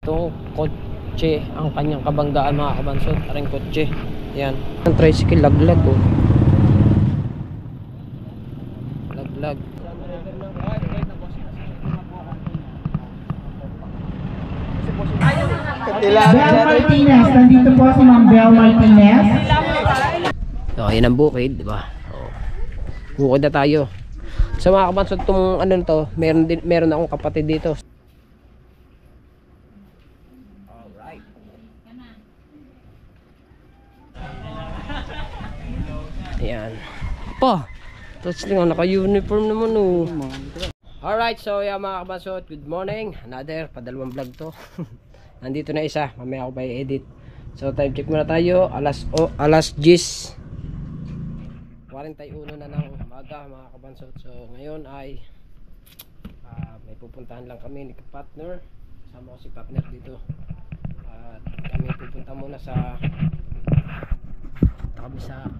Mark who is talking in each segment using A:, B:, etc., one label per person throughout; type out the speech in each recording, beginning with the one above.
A: Ito, kotse ang kanyang kabanggaan mga kabansot. Aring kotse. Yan. Ang tricycle laglag oh. Laglag.
B: Bel Martinez, nandito po si Ma'am Bel Martinez.
A: So, yan ang bukid, di ba? Oh. Bukid na tayo. Sa mga kabansot, itong ano to, meron akong kapatid dito. Alright. Ayan. Pa! Tapos lang, naka-uniform naman oh. Alright, so yan mga kabansot, good morning. Another, padalawang vlog to. Nandito na isa, mamaya ako pa i-edit. So time check muna tayo, alas 10. 41 na ng umaga mga kabansot. So ngayon ay may pupuntahan lang kami ni partner. Kasama ko si partner dito. At kami pupunta muna sa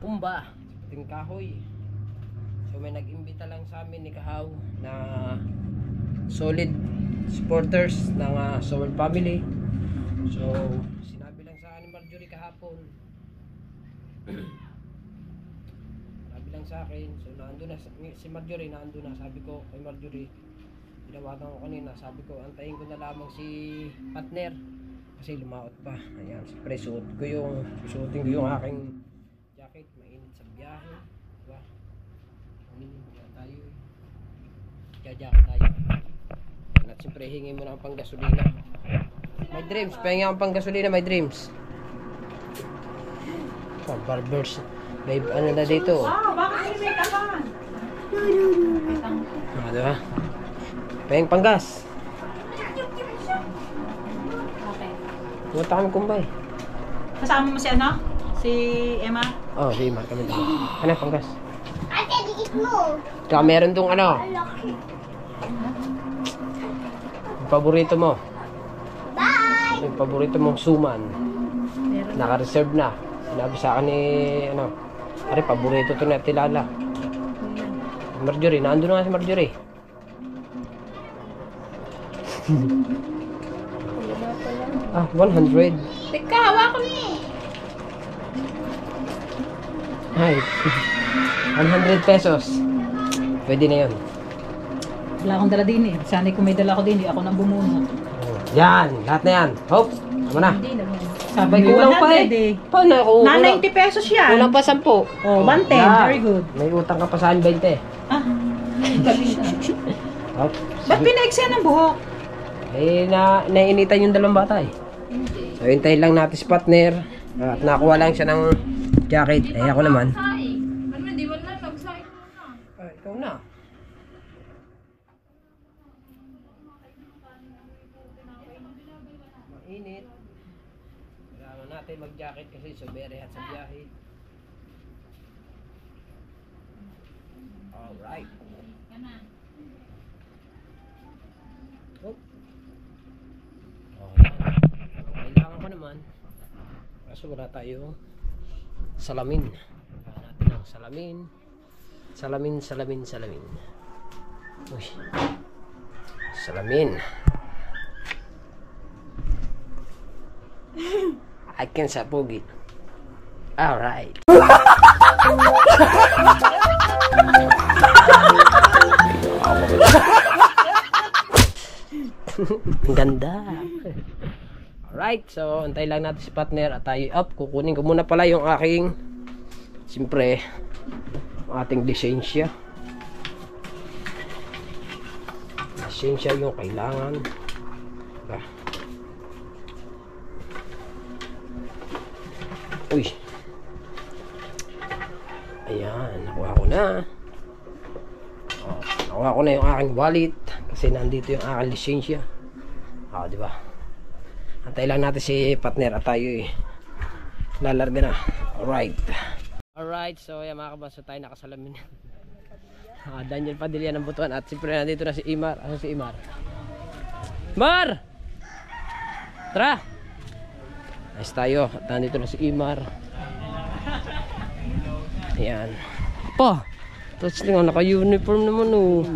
A: Pumba, sa Tingkahoy. So may nag-imbita lang sa amin ni Kahaw na solid supporters ng Sowell family. So sinabi lang sa akin ni Marjorie kahapon. Sinabi lang sa akin. So naandun na si Marjorie, naandun na. Sabi ko kay Marjorie, tinawagan ko kanina, sabi ko antayin ko na lamang si partner kasi lumaot pa. Ayan, siyempre susuotin ko yung aking jacket, mainit sa biyahe, diba? Tayo jajacket tayo. At siyempre hingi mo na ang panggasolina. My dreams, pahinga ang panggasolina, my dreams. Barbers, may ano na dito.
B: Bakit may kapan?
A: Diba? Pahing panggas. Pumunta kami Kumbay.
B: Kasama mo si ano? Si Emma?
A: Oh, si Emma kami dito. Ano panggas?
C: Ate, diit mo.
A: Tsaka meron dong ano, yung paborito mo.
C: Bye!
A: Yung paborito mong suman. Naka-reserve na. Sinabi sa akin ni ano, pare paborito to na Tilala. Marjorie, naandun na nga si Marjorie. Ah, 100.
C: Teka, hawakan mo.
A: Ay, 100 pesos. Pwede na yun.
B: Wala akong dala din eh. Sanay kung may dala ko din, ako nang bumunot.
A: Yan, lahat na yan. Hope, tama na.
B: Hindi naman.
A: Sabay
B: May
A: kulang pa
B: 100
A: eh. Paano ako?
B: Na 90 pesos yan.
A: Kulang pa 10.
B: Oh, 110. Very good.
A: May utang ka pa sa 20.
B: Ah,
A: Hop.
B: ba't pinaiksa ng buhok?
A: Eh, nainitan yung dalawang bata eh. So, hintayin lang natin si partner. At nakuha lang siya ng jacket. Eh, ako naman.
C: Ano, di ba na? Nagsain mo na.
A: Ah, ikaw na. Mainit. Kailangan natin mag-jacket kasi sobere at sa biyahe. Alright. Oh. Kailangan ko naman. Kaso wala tayo salamin. Kailangan natin ng salamin. Salamin. Uy. Salamin. I can sapugit. Alright. Ganda. Alright, so antay lang natin si partner at tayo up. Kukunin ko muna pala yung aking siyempre ating lisensya. Lisensya yung kailangan. Diba? Uy. Ayan, nakuha ko na. Oh, nakuha ko na yung aking wallet kasi nandito yung aking lisensya. Ah, di ba? Antay lang natin si partner at tayo lalarga na. Alright, so yan mga kabaso, tayo nakasalamin. Daniel Padilla ng Butuan at siyempre nandito na si Imar. Ano si Imar? Mar! Tara! Nice tayo. At nandito na si Imar. Ayan. Pa! Touch lang, naka-uniform naman oh.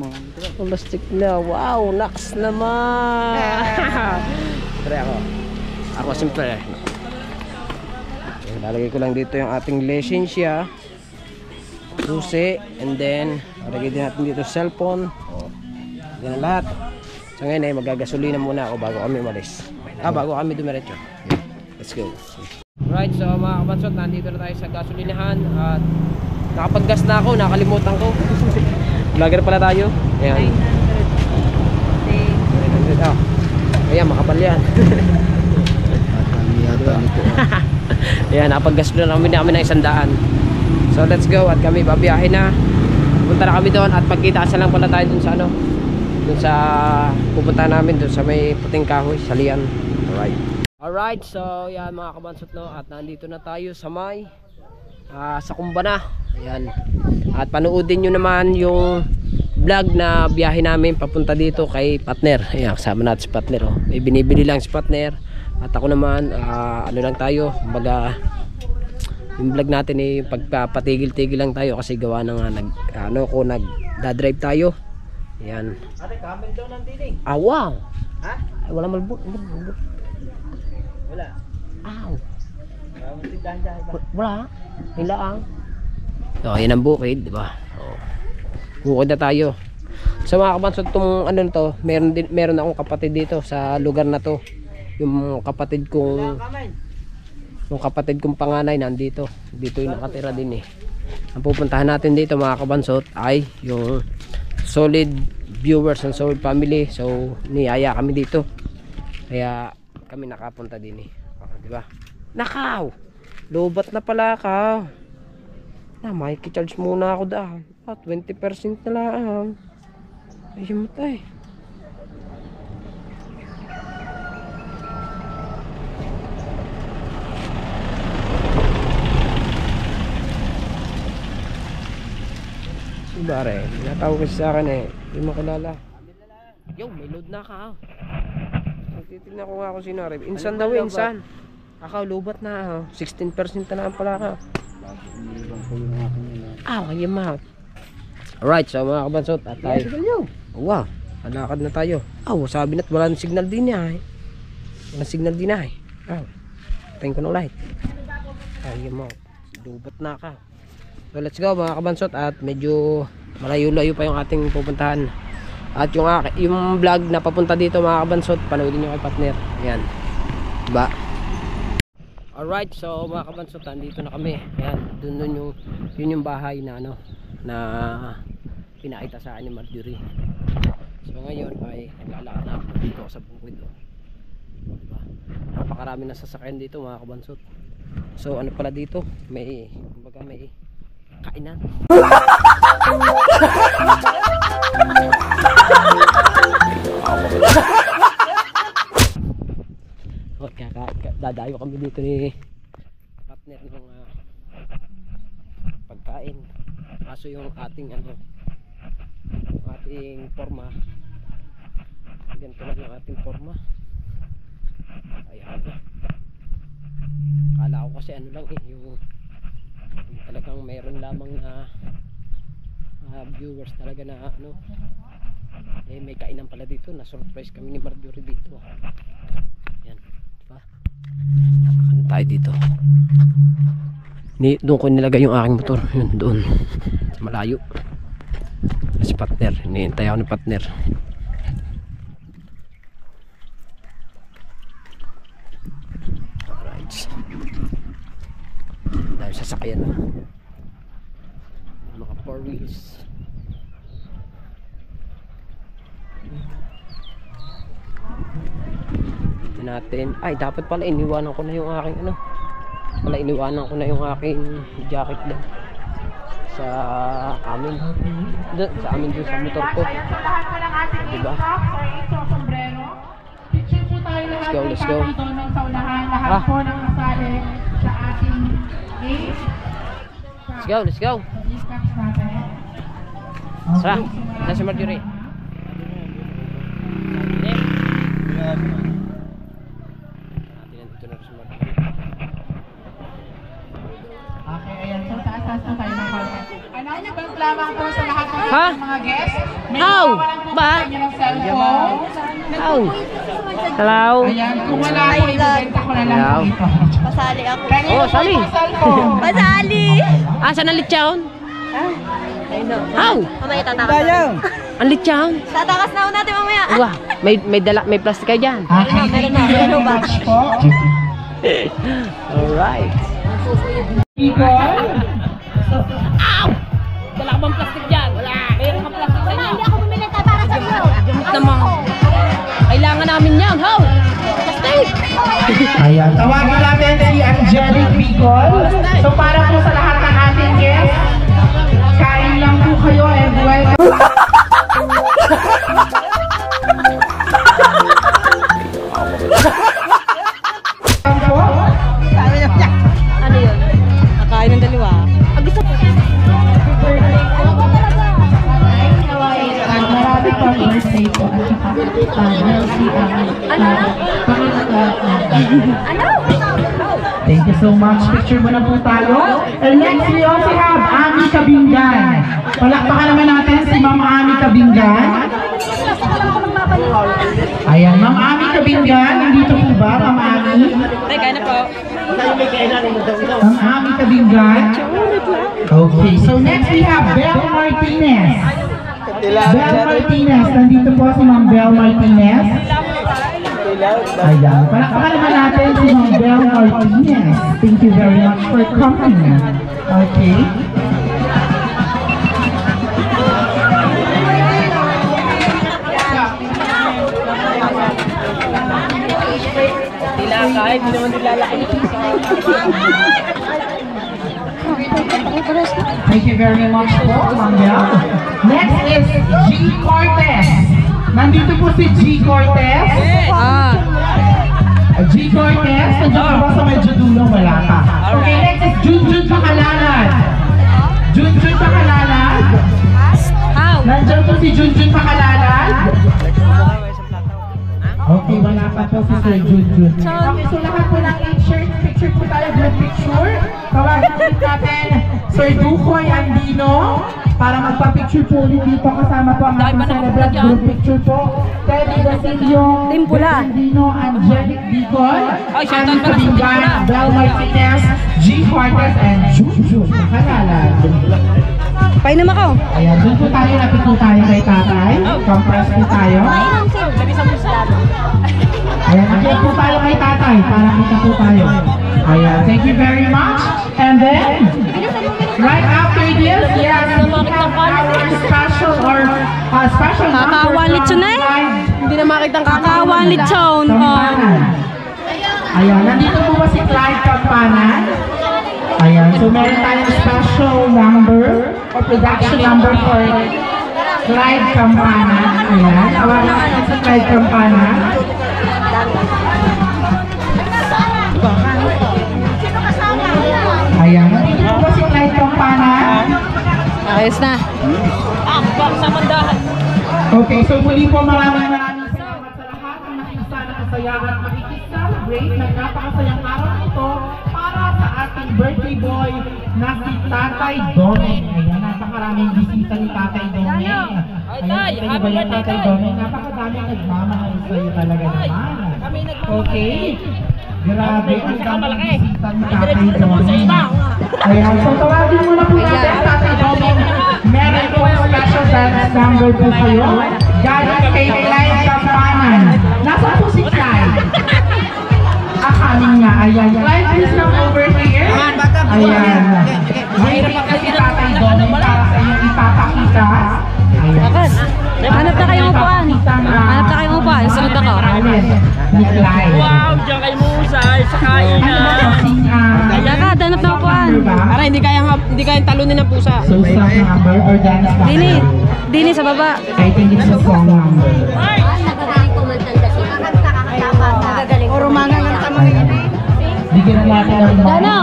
A: Plastic na. Wow, naks naman! Siyempre ako. Ako siyempre. Lalagay ko lang dito yung ating lisensya. Susi. And then, lagay din natin dito cellphone. Yan ang lahat. So ngayon ay magagasolina muna ako bago kami umalis. Bago kami dumiretso. Let's go. Right, so mga kabansot, nandito na tayo sa gasolinahan. At nakapag-gas na ako, nakalimutan ko. Vlogger pala tayo. Ayan. 900. Ayan, makapal yan. Ayan, nakapag-gas na kami ng 100. So let's go at kami babiyahe na. Punta na kami doon at magkita lang pala tayo dun sa ano. Dun sa pupunta namin dun sa may puting kahoy, Salian. Alright, so yan mga kabansot, no, at nandito na tayo sa may sa Kumbana. Ayan. At panoodin nyo naman yung vlog na biyahe namin papunta dito kay partner. Ayan, kasama natin si partner, oh. May binibili lang si partner. At ako naman, ano lang tayo, baga yung vlog natin eh, pagpapatigil-tigil lang tayo kasi gawa na nga nagdadrive tayo. Ayan.
D: Ate, camel daw nandito eh.
A: Wow!
D: Ha?
A: Ay, wala malbot.
D: Wala.
A: Aw!
D: Tindahan dyan iba.
A: Wala. Hilaang. So, ayan ang bukid, di ba? Oh. Bukid na tayo. So mga kabansot, itong ano to, meron akong kapatid dito sa lugar na to. Yung kapatid kong panganay nandito. Dito yung nakatira din eh. Ang pupuntahan natin dito mga kabansot ay yung solid viewers and solid family. So niyaya kami dito. Kaya kami nakapunta din eh. Di ba? Nakaw! Lobat na pala ka. Na, makikicharge muna ako dahil. 20% na lang. Ayun mo tayo. Si Bare, natawag kasi sa akin eh. Hindi mo kilala. Yo, may load na ka. Titignan ko nga kung sino rin. Insan daw, insan. Akaw, lubat na. 16% na lang pala ka. Kaya mahal. Alright, so mga kabansot, at tayo. Wow, alakad na tayo. Sabi na't walang signal din eh. Walang signal din eh. Tayin ko ng light. Kaya mahal. Lubat na ka. So let's go mga kabansot, at medyo malayo-layo pa yung ating pupuntahan. At yung vlog na papunta dito mga kabansot, panoodin nyo kay partner. Ayan. Diba? Alright, so mga kabansot, nandito na kami. Ayan, yun yung bahay na ano, na pinakita sa akin ni Marjorie. So ngayon ay naglalakad na ako dito sa bukid. Diba? Napakarami na sasakyan dito mga kabansot. So ano pala dito, may kumbaga may kainan. Dadayo kami dito ni partner ng pagkain. Kaso yung ating forma, ganito lang yung ating forma. Ayan. Akala ko kasi ano lang eh, yung talagang mayroon lamang na viewers talaga na ano eh, may kainan pala dito. Na surprise kami ni Marjorie dito. Yan, diba? Nakakano tayo dito. Doon ko nilagay yung aking motor. Yun, doon sa malayo. Si partner, hinihintay ako ni partner. Alright, dahil sasakyan na mga 4 wheels. Ito natin. Ay, dapat pala iniwanan ko na yung aking iniwanan ko na yung aking jacket lang sa amin. Sa amin dun sa motor ko. Diba? Let's go. Let's go. Sara, nasa si Marjorie.
E: Okay, ayan. So, taas na tayo ng konti. lamang po sa lahat ng
A: Ha?
E: mga guests. May
A: How?
E: mawawalan po
A: Ba?
E: sa inyo ng cellphone.
A: Hello. Hello.
E: Ayan, kung wala po, ibibenta ko na lang
A: Hello.
E: po ito.
C: Pasali ako.
E: Kanino
A: Oh,
E: po
A: sali.
E: yung cellphone?
C: Pasali!
A: Asa na lechon?
C: I know.
A: How?
C: Mamaya tatakas.
A: Ang lechon?
C: Tatakas na ako natin mamaya.
A: Wah, may plastic kayo dyan.
E: Okay, thank you very much po.
A: Alright.
E: People,
A: Wala ka bang plastic dyan? Wala. Mayroon kang plastic sa inyo.
C: Hindi ako bumili para sa iyo.
A: Jamot naman. Kailangan namin yan. How? Plastic.
E: ayan, tawagan natin si Angelic Bicol. So para po sa lahat ng ating guests, kain lang po kayo and welcome.
B: Ano yun? Kakain ng dalawa.
E: Marami pang birthday po at saka healthy Thank you so much. Picture mo na po tayo. And next we also have Ami Kabingan. Palakpakan naman natin si Ma'am Ami Kabingan. Ayan, Ma'am Ami Kabingan. Nandito po ba, Ma'am Ami?
B: Teka na po.
E: Ma'am Ami Kabingan. Okay, so next we have Belle Martinez. Belle Martinez. Nandito po si Ma'am Belle Martinez. Ayan, palakpakan naman natin si Ma'am Belle Martinez. Thank you very much for coming. Okay.
A: Tila kahit hindi naman nilalaki.
E: Thank you very much po, Ma'am Belle. Next is G. Cortez. Nandito po si G. Cortez. G. Cortez, nandiyan ka ba sa medyo dulo? Wala ka. Okay, next is Junjun Pakalalan. Junjun Pakalalan. Nandiyan po si Junjun Pakalalan. Okay, wala pa po si Sir Junjun. Okay, so lahat po ng picture po tayo, group picture. Tawagan po natin Sir Dukoy Andino para magpa-picture po ulit dito kasama po ang ating celebrant group picture po. Teddy Basilio, Andino, Angelic Bicol, Annie Kabingan, Belle Martinez, G. Cortez, and Junjun Pakalalan.
B: Painom ako.
E: Ayan, doon po tayo, lapit po tayo kay tatay. Compress po tayo. Ayan, lapit po tayo kay tatay para kita po tayo. Ayan, thank you very much. And then, right after this, yes, we have our special
B: Kakawan lechon eh.
A: Hindi na makita ang
B: Kakawan lechon.
E: Kampanan. Ayan, nandito po ba si Clyde Kampanan? Ayan, so meron tayong special number or production number for Clyde Kampanan. Ayan, tawagan natin si Clyde Kampanan. Ayan, nandito po ba si Clyde Kampanan?
B: Ayos na.
A: sa mandahan.
E: Okay, so muli po maraming salamat sa lahat ng nakikisa na kasaya at makikiselebrate ng napakasayang araw nito para sa ating birthday boy na si Tatay Domeng. Ayan, napakaraming bisita ni Tatay Domeng. Ayan, kita niyo ba yan, Tatay Domeng? Napakadaming nagmamahal sa'yo talaga naman. Okay? Grabe, ang daming bisita ni Tatay Domeng. Ayan, so tawagin mo na po natin, Tatay Domeng. Meron po special dance number po kayo. Galing kay Clyde Kampanan. Nasaan po si Clyde? Akaling nga. Ayan. Clyde, please come over here. Ayan. Waiting na si Tatay Domeng para sa inyong ipapakita. Ayan.
B: Hanap na kayong upuan. Hanap na kayong upuan. Sunod ako.
E: Alin ni Clyde.
A: Wow, diyan kay Musay sa kainan.
B: Dagat, hanap na upuan.
A: Para hindi kayang talunin ng pusa.
E: So, song number or dance number?
B: Dini sa baba.
E: I think it's a song number.
C: Nagagaling kumanta kasi. Nagagaling.
B: Puro mga nga mga yun.
E: Bigyan natin ng
B: Dano!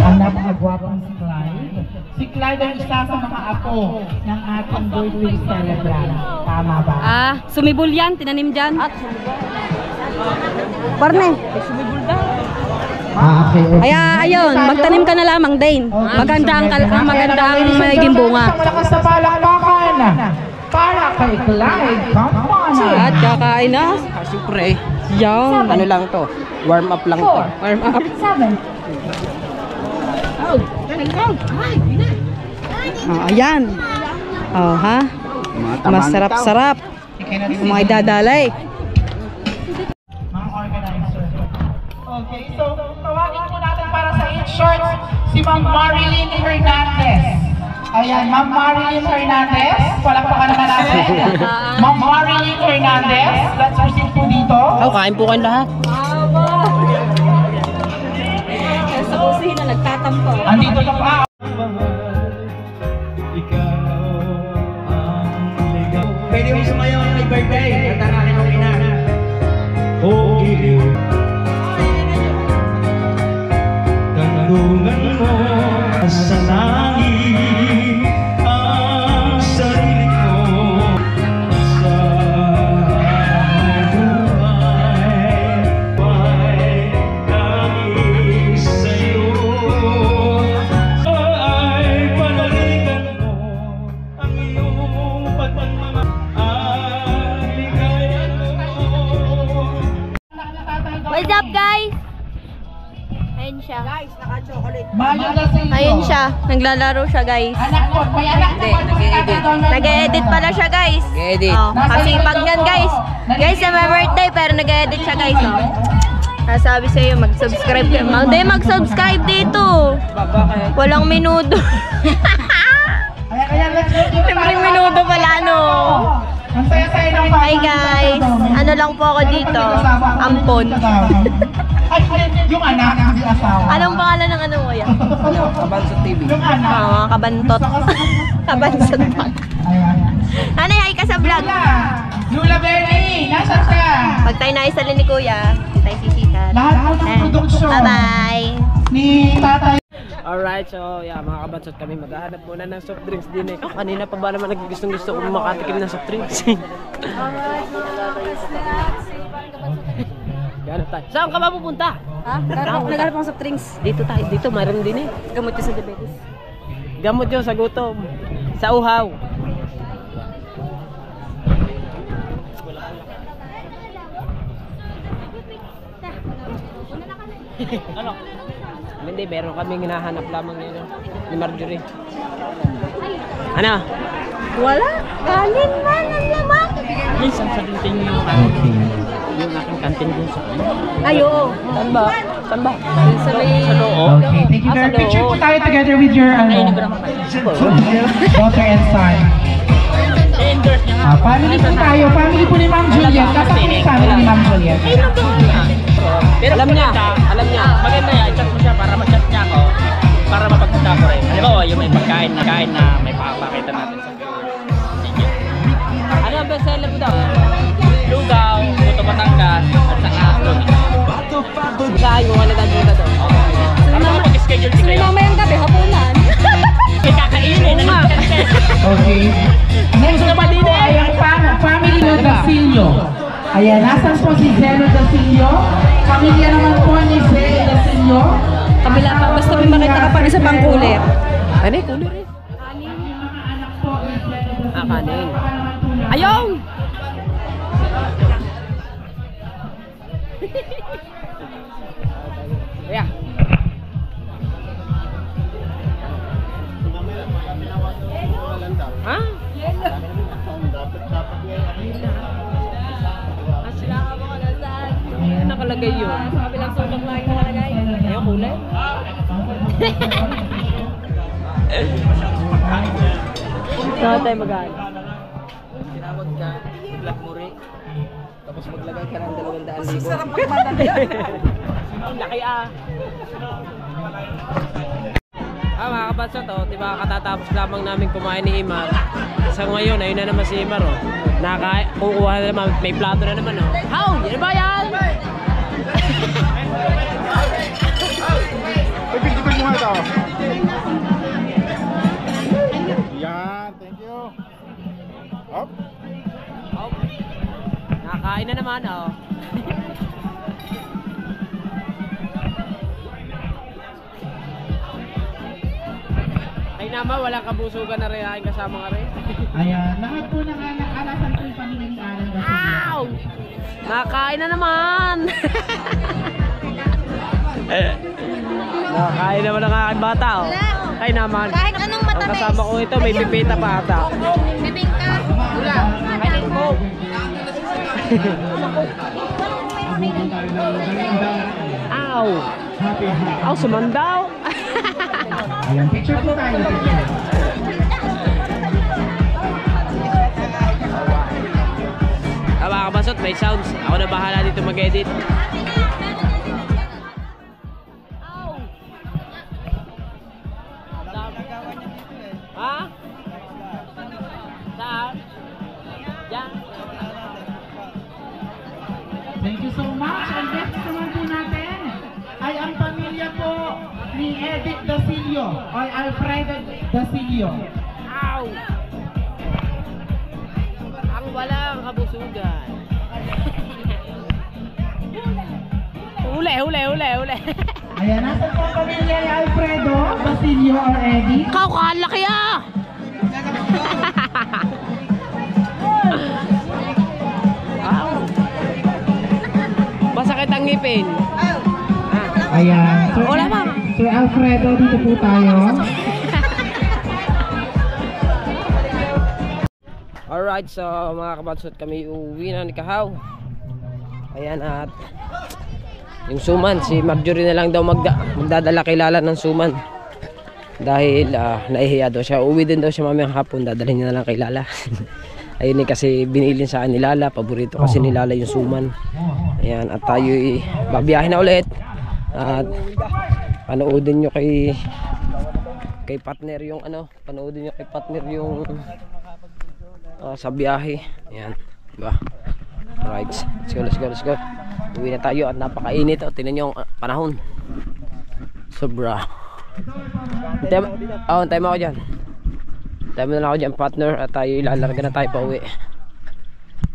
E: ang napakagwapong si Clyde. Si Clyde ang isa sa mga apo ng ating birthday celebrant. Tama ba?
B: Sumibol yan. Tinanim dyan. Barne.
A: Sumibol daw.
E: Okay.
C: Kaya ayun, magtanim ka na lamang din. Maganda ang magiging bunga.
E: Isang malakas na palakpakan para kay Clyde Campana.
C: At kakain na.
A: Siyempre,
C: Yan.
A: ano lang to, warm up lang to.
C: Warm up. Oh, ayan. Oh, ha? Masarap-sarap. Mga idadalay.
E: Mga organizer. Okay, so tawagin po natin para sa 8 shorts si Ma'am Marilyn Hernandez. Ayan, Ma'am Marilyn Hernandez. Palakpakan naman natin. Ma'am Marilyn Hernandez. Let's proceed po dito.
A: Kain po kayong lahat.
C: Sa kusina, nagtatampo.
E: Andito na pa.
D: Pwede mo sumayaw ng may birthday at ang aking mga ina. Oh, iliw. Tanungan mo sa langit ang sarili ko sa buhay langit sa'yo ay panaligan mo ang iyong pagmamahal at ligayan mo.
C: What's up, guys? Ayun siya.
E: Mayo na sa inyo.
C: Ayun siya. Naglalaro siya, guys.
E: Anak ko, may anak na
C: Nag-edit pala siya, guys.
A: Nag-e-edit.
C: Oh, kasipag yan, guys. Guys, sa my birthday, pero nag-edit siya, guys. Oh. Sabi sa iyo, mag-subscribe ka. Hindi, mag-subscribe dito. Walang minuto.
E: Kaya let's go to the
C: Libreng minuto pala, no?
E: Ang saya-saya ng
C: Hi, guys. Ano lang po ako dito? Ampon.
E: Ay, yung anak ng asawa.
C: Anong pangalan ng ano mo yan?
A: Ano, Kabansot TV.
E: Yung anak.
C: Ah, kabantot. Kabansot pa.
E: Ayan.
C: Ano, hi ka sa vlog?
E: Lula Bernie, nasan ka?
C: Pag tayo naisali ni Kuya, tayo sisikat.
E: Lahat po ng produksyon
C: Bye-bye.
E: ni Tatay.
A: Alright, so yeah, mga kabansot, kami maghahanap muna ng soft drinks din eh. Kanina pa ba naman naggustong-gusto kong makatikim ng soft drinks? Gano'n tayo. Saan ka ba pupunta?
C: Ha? Nagharap ako sa drinks.
A: Dito tayo, dito mayroon din eh.
C: Gamot ko sa diabetes.
A: Gamot yun sa gutom. Sa uhaw. Ano? Hindi, meron kaming hinahanap lamang yun ni Marjorie. Ano?
C: Wala. Kanin man ang laman.
A: Ay, saan sa kantin yung kantin? Yung aking kantin dun sa
C: Ay, oo.
A: Saan ba? Saan ba?
C: Sa may...
A: Sa loob?
E: Okay, thank you very much. Picture po tayo together with your daughter and son. Family po tayo. Family po ni Ma'am Juliet. Kasama yung family ni Ma'am Juliet.
A: Pero alam niya.
D: Maganda yan, chat mo siya para mag-chat niya ako para mapagpunta ko rin. Halimbawa, yung may pagkain na may papakita natin sa video.
A: Ano ang bestseller mo daw?
D: Lugaw, Puto Batangas, at saka Lugaw.
A: Saan mo ka nagagawin daw?
D: Para mag-schedule si kayo.
C: Mamayang gabi, hapunan.
D: May kakainin na
E: Okay. Next na po ay ang family ng Dasilio. Ayan, nasan po si Zeno Dasilio? Pamilya naman po ni Zeno Dasilio.
C: Kabila pa, basta may makita ka pang isa pang kulit.
A: Ano yung kulo rin? Kanin. Ayong! Yeah. Ha?
C: Sila ka mga nasaan.
A: Ano nakalagay yun?
C: Sa kabilang sulok lang yung nakalagay.
A: Ayaw kulay. Saan tayo mag-aano? Tinawag ka, black muri. Tapos maglagay ka ng 200,000. Sarap magmadali. Ang laki ah. Mga kabansot, diba katatapos lamang namin kumain ni Imar. Sa ngayon, ayun na naman si Imar, oh. Kukuha na naman, may plato na naman, oh. How? Yan ba yan?
F: Pipigil mo ito. Yan, thank you. Up.
A: Oh. Nakakain na naman, oh. naman, walang kabusugan na rin aking kasama nga rin.
E: Ayan, lahat po ng anak, alasan po yung pamilya ni Alan Basilio.
A: Ow! Nakain na naman! Nakain naman ang aking bata, oh. Ay naman.
C: Kahit anong
A: Ang
C: matamis.
A: kasama ko ito, may pipita pa ata.
C: Bibingka.
A: Wala, kainin ko. Ow!
E: Happy, happy.
A: Ow, sumandaw!
E: Ayan, picture po tayo. Picture.
A: Mga kabasot, may sounds. Ako na bahala dito mag-edit. Ha? Saan? Diyan.
E: Thank you so much. And next naman po natin ay ang pamilya po ni Edith Dasilio o Alfredo Dasilio.
A: Ow! Ang walang kabusugan. Huli.
E: Ayan, nasa po ang pamilya ni Alfredo Dasilio or Edith.
A: Kalaki ah! Ow! Masakit ang ngipin.
E: Ayan. Sir,
A: Wala, ma'am.
E: Sir Alfredo, dito po tayo.
A: Alright, so mga kabatsot, kami uuwi na ni Kahaw. Ayan, at yung suman, si Marjorie na lang daw magdadala kilala ng suman. Dahil nahihiya daw siya. Uuwi din daw siya mamayang hapon, dadalhin niya na lang kilala. Ayun kasi binilin sa akin ni Lala, paborito kasi ni Lala yung suman. Ayan, at tayo babiyahin na ulit. At panoodin nyo kay partner yung panoodin nyo kay partner yung sa biyahe. Ayan, diba? Alright, let's go. Uwi na tayo at napakainit. Tingnan nyo ang panahon. Sobra. Antay mo ako dyan. Antay mo na lang ako dyan, partner. At tayo ilalarga na tayo pa uwi.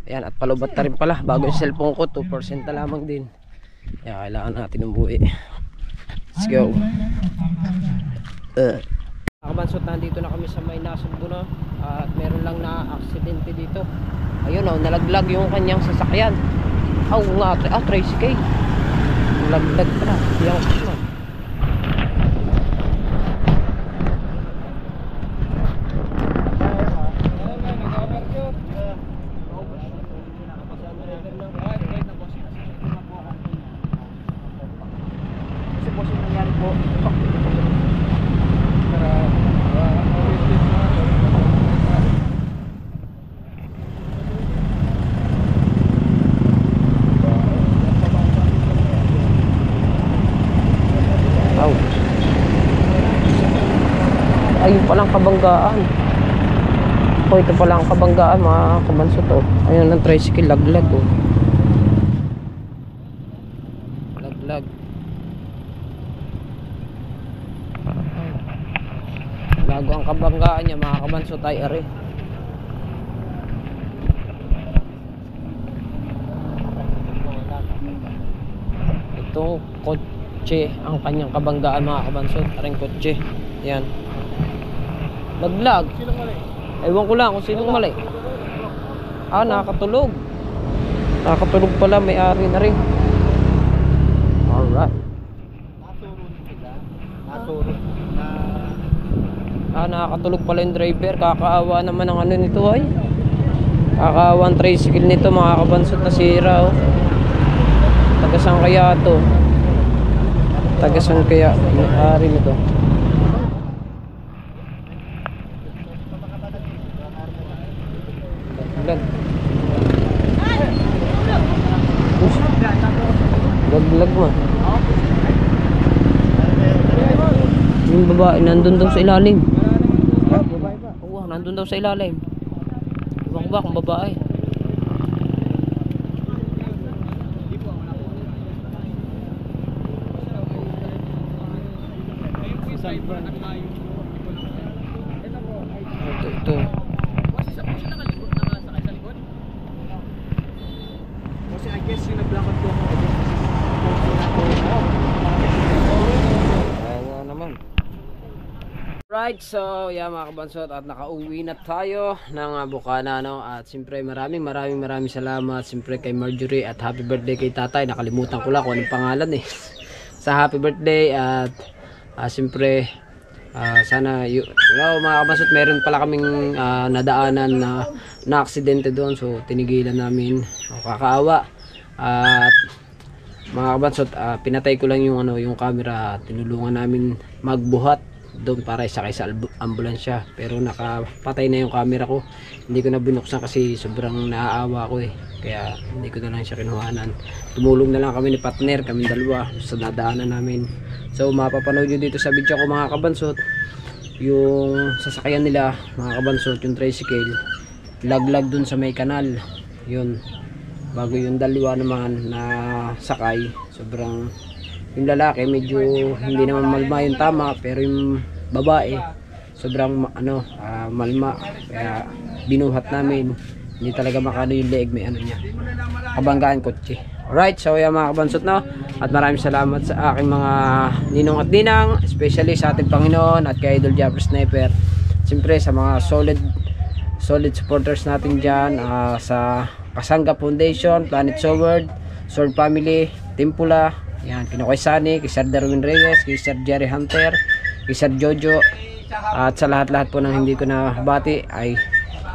A: Ayan, at palubat na rin pala. Bago yung cellphone ko, 2% na lamang din. Kaya kailangan natin umuwi. Let's go. Kabansot, nandito na kami sa may Nasugbo na. At meron lang na aksidente dito. Ayun, nalaglag yung kanyang sasakyan. Tricycle. Nalaglag pa. Yung kasyon. Ayun palang kabanggaan. Ito palang kabanggaan, mga kabansot. Ayun ang tricycle, laglag. Laglag. Bago ang kabanggaan niya, mga kabansot, ay are. Itong kotse ang kanyang kabanggaan, mga kabansot. Aring kotse. Yan. Naglag. Ewan ko lang kung sinong mali. Nakakatulog. Nakakatulog pala, may-ari na rin. Alright. Nakakatulog pala yung driver. Kakaawa naman ang nito ay. Kakaawa ang tricycle nito, mga kabansot, na sira. Tagasang kaya to. Tagasang kaya may-ari nito. Laglag mo. Yung babae nandun daw sa ilalim. Oo, nandun daw sa ilalim. Iwan ko ba kung babae? Ito.
F: Kasi I guess yung naglakad ko ako.
A: Ayan nga naman. Right, so yeah mga kabansot, at nakauwi na tayo ng Bukana, no? At siyempre maraming salamat siyempre kay Marjorie, at happy birthday kay tatay. Nakalimutan ko lang kung anong pangalan eh sa happy birthday. At siyempre sana mga kabansot, meron pala kaming nadaanan na aksidente doon, so tinigilan namin. Kakaawa. At mga kabansot, pinatay ko lang yung camera, at tinulungan namin magbuhat doon para isakay sa ambulansya, pero nakapatay na yung camera ko. Hindi ko na binuksan kasi sobrang naaawa ko eh, kaya hindi ko na lang siya kinuhanan. Tumulong na lang kami ni partner, kami dalawa sa dadaanan namin. So mapapanood nyo dito sa video ko mga kabansot, yung sasakyan nila mga kabansot, yung tricycle laglag dun sa may kanal yun, bago yung dalawa naman na sakay. Sobrang yung lalaki medyo hindi naman malma yung tama, pero yung babae sobrang malma, kaya binuhat namin. Hindi talaga makano yung leeg, may niya, kabanggaan kotse. Alright, so yan mga kabansot, no? At maraming salamat sa aking mga ninong at ninang, especially sa ating Panginoon at kay Idol Japper Sniper. Siyempre sa mga solid supporters natin dyan, sa Kasangga Foundation, Planet Sword, Sword Family, Timpula, yan, kay Sani, kay Sir Darwin Reyes, kay Sir Jerry Hunter, kay Sir Jojo, at sa lahat-lahat po ng hindi ko na bati ay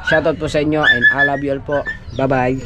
A: shoutout po sa inyo, and I love you all po. Bye bye.